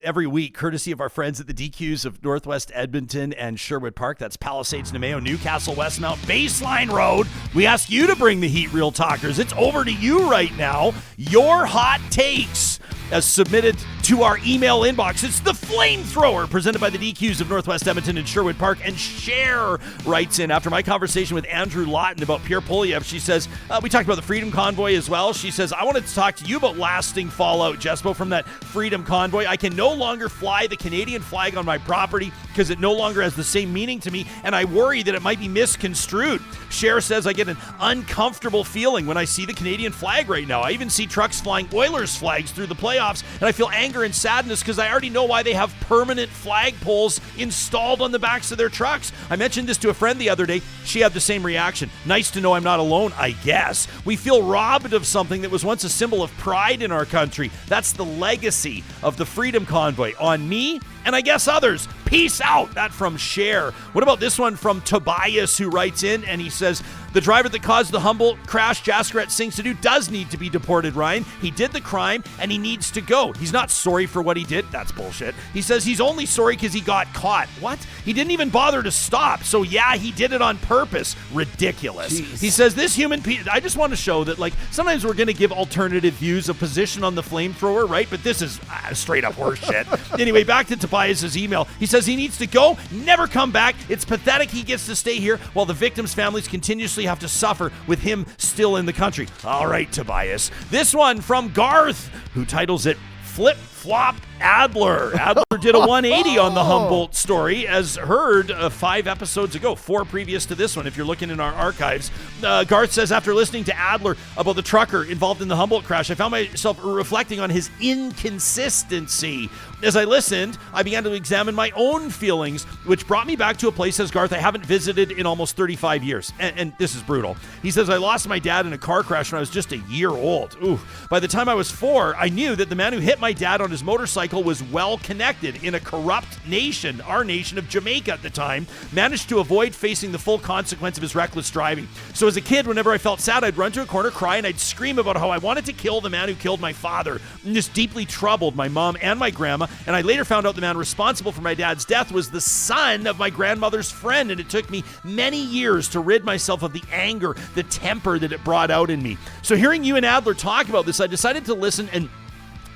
every week, courtesy of our friends at the DQs of Northwest Edmonton and Sherwood Park. That's Palisades, Nemeo, Newcastle, Westmount, Baseline Road. We ask you to bring the heat, Real Talkers. It's over to you right now. Your hot takes as submitted to our email inbox. It's the Flamethrower, presented by the DQs of Northwest Edmonton and Sherwood Park. And Cher writes in, after my conversation with Andrew Lawton about Pierre Poilievre, she says, we talked about the Freedom Convoy as well. She says, I wanted to talk to you about lasting fallout, Jespo, from that Freedom Convoy. I can no longer fly the Canadian flag on my property because it no longer has the same meaning to me, and I worry that it might be misconstrued. Cher says, I get an uncomfortable feeling when I see the Canadian flag right now. I even see trucks flying Oilers flags through the playoffs, and I feel anger and sadness because I already know why they have permanent flagpoles installed on the backs of their trucks. I mentioned this to a friend the other day. She had the same reaction. Nice to know I'm not alone, I guess. We feel robbed of something that was once a symbol of pride in our country. That's the legacy of the Freedom Convoy on me and I guess others. Peace out. That from Cher. What about this one from Tobias, who writes in and he says, the driver that caused the Humboldt crash Jaskaret sings to do does need to be deported, Ryan. He did the crime and he needs to go. He's not sorry for what he did. That's bullshit. He says he's only sorry because he got caught. What? He didn't even bother to stop. So yeah, he did it on purpose. Ridiculous. Jeez. He says this human I just want to show that, like, sometimes we're going to give alternative views of position on the Flamethrower, right? But this is straight up horse shit. Anyway, back to Tobias's email. He says he needs to go, never come back. It's pathetic he gets to stay here while the victims' families continuously have to suffer with him still in the country. All right, Tobias. This one from Garth, who titles it Flop Adler. Adler did a 180 on the Humboldt story, as heard 5 episodes ago, 4 previous to this one, if you're looking in our archives. Garth says, after listening to Adler about the trucker involved in the Humboldt crash, I found myself reflecting on his inconsistency. As I listened, I began to examine my own feelings, which brought me back to a place, says Garth, I haven't visited in almost 35 years. And this is brutal. He says, I lost my dad in a car crash when I was just a year old. Ooh. By the time I was 4, I knew that the man who hit my dad on his motorcycle was well connected in a corrupt nation, our nation of Jamaica at the time, managed to avoid facing the full consequence of his reckless driving. So as a kid, whenever I felt sad, I'd run to a corner, cry, and I'd scream about how I wanted to kill the man who killed my father. And this deeply troubled my mom and my grandma, and I later found out the man responsible for my dad's death was the son of my grandmother's friend, and it took me many years to rid myself of the anger, the temper that it brought out in me. So hearing you and Adler talk about this, I decided to listen and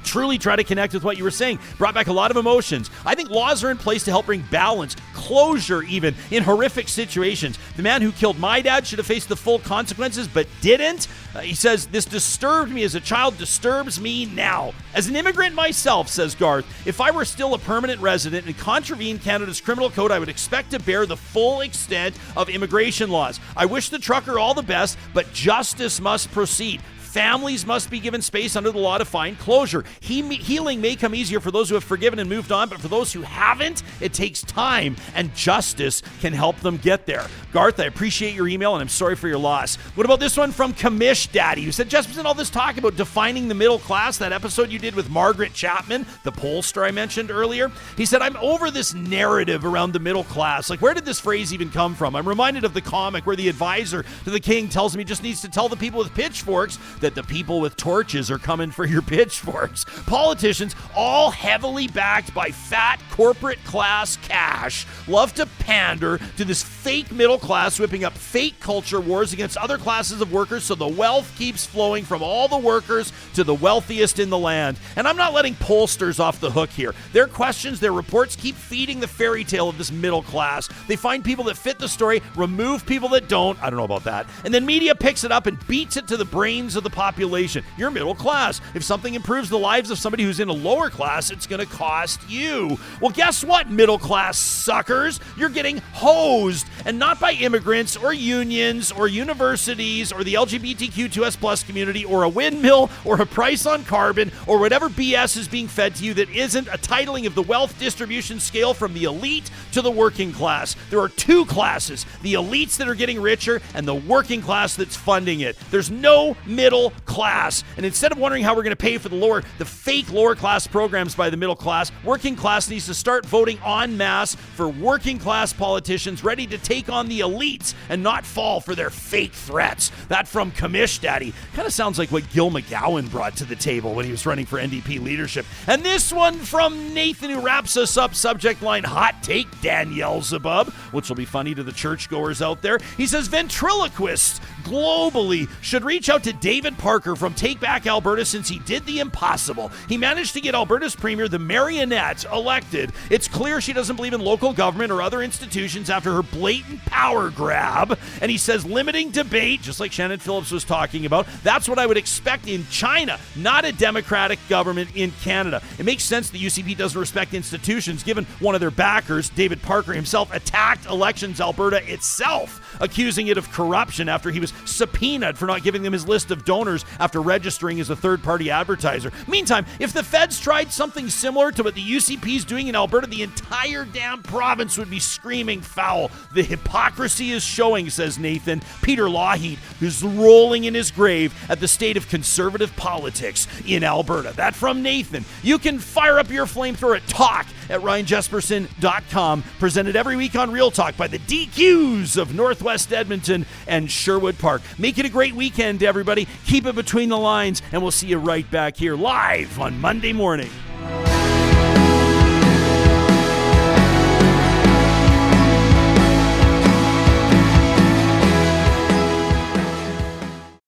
truly try to connect with what you were saying. Brought back a lot of emotions. I think laws are in place to help bring balance, closure even, in horrific situations. The man who killed my dad should have faced the full consequences, but didn't. He says, this disturbed me as a child, disturbs me now. As an immigrant myself, says Garth, if I were still a permanent resident and contravened Canada's criminal code, I would expect to bear the full extent of immigration laws. I wish the trucker all the best, but justice must proceed. Families must be given space under the law to find closure. Healing may come easier for those who have forgiven and moved on, but for those who haven't, it takes time, and justice can help them get there. Garth, I appreciate your email, and I'm sorry for your loss. What about this one from Commish Daddy, who said, just all this talk about defining the middle class, that episode you did with Margaret Chapman, the pollster I mentioned earlier? He said, I'm over this narrative around the middle class. Like, where did this phrase even come from? I'm reminded of the comic where the advisor to the king tells him he just needs to tell the people with pitchforks that the people with torches are coming for your pitchforks. Politicians, all heavily backed by fat corporate class cash, love to pander to this fake middle class, whipping up fake culture wars against other classes of workers so the wealth keeps flowing from all the workers to the wealthiest in the land. And I'm not letting pollsters off the hook here. Their questions, their reports keep feeding the fairy tale of this middle class. They find people that fit the story, remove people that don't. I don't know about that. And then media picks it up and beats it to the brains of the population. You're middle class. If something improves the lives of somebody who's in a lower class, it's going to cost you. Well, guess what, middle class suckers? You're getting hosed, and not by immigrants or unions or universities or the LGBTQ2S+ community or a windmill or a price on carbon or whatever BS is being fed to you that isn't a titling of the wealth distribution scale from the elite to the working class. There are 2 classes, the elites that are getting richer and the working class that's funding it. There's no middle middle class. And instead of wondering how we're going to pay for the fake lower class programs by the middle class, working class needs to start voting en masse for working class politicians ready to take on the elites and not fall for their fake threats. That from Commish Daddy. Kind of sounds like what Gil McGowan brought to the table when he was running for NDP leadership. And this one from Nathan, who wraps us up, subject line, hot take Danielle Zabub, which will be funny to the churchgoers out there. He says ventriloquists globally should reach out to David Parker from Take Back Alberta since he did the impossible. He managed to get Alberta's premier, the Marionette, elected. It's clear she doesn't believe in local government or other institutions after her blatant power grab. And he says limiting debate, just like Shannon Phillips was talking about, that's what I would expect in China, not a democratic government in Canada. It makes sense the UCP doesn't respect institutions, given one of their backers, David Parker himself, attacked Elections Alberta itself, accusing it of corruption after he was subpoenaed for not giving them his list of donors after registering as a third-party advertiser. Meantime, if the feds tried something similar to what the UCP is doing in Alberta, the entire damn province would be screaming foul. The hypocrisy is showing, says Nathan. Peter Lougheed, who's rolling in his grave at the state of conservative politics in Alberta. That from Nathan. You can fire up your flamethrower at talk@ryanjesperson.com. Presented every week on Real Talk by the DQs of Northwest Edmonton and Sherwood Park. Make it a great weekend, everybody. Keep it between the lines, and we'll see you right back here live on Monday morning.